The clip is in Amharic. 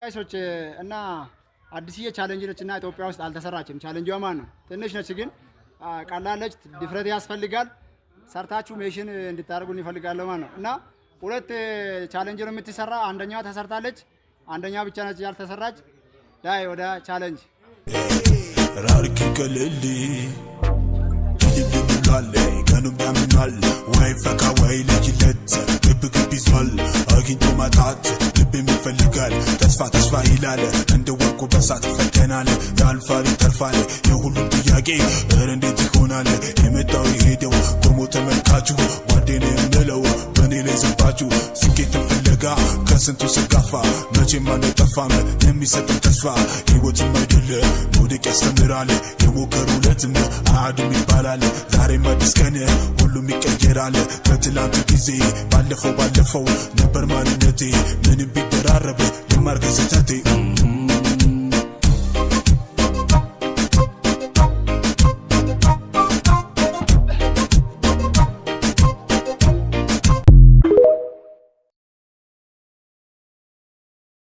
ጋይሶች እና አዲስዬ ቻሌንጅ ነችና ኢትዮጵያ ውስጥ አልተሰራችም። ቻሌንጅዋ ማን ነው? ትንሽ ነች ግን ቀላልነች። ድፍረት ያስፈልጋል። ሰርታችሁ ሜሽን እንድታደርጉ እንፈልጋለን ማለት ነው። እና ሁለት ቻሌንጅ ነው የምትሰራ። አንደኛዋ ተሰርታለች፣ አንደኛ ብቻ ነች ያልተሰራች። ዳይ ወደ ቻሌንጅ ራርክ ከለሊ ይልብላለ ከኑም ያምናል ወይ ፈካ ወይ ለጅለት ግብ ይዟል አግኝቶ ማጣት ልብ ይፈልጋል ተስፋ ይላል እንደ ወርቁ በሳት ፈተናል ያልፋል ይተርፋል የሁሉም ጥያቄ እንዴት ይሆናል የመጣው የሄደው ቆሞ ተመልካቹ ጓደኔ የምለው በኔ ላይ ዘባችሁ ስኬት ፍለጋ ከስንቱ ስጋፋ መቼም አንጠፋም የሚሰጥ ተስፋ ህይወትም አይደለ ወደቅ ያስተምራል የሞከሩለትም አድም ይባላል ዛሬም አዲስ ቀን ሁሉም ይቀየራል ከትላንት ጊዜ ባለፈው ነበር ማንነቴ ምንም ቢደራረብ የማርገዘተቴ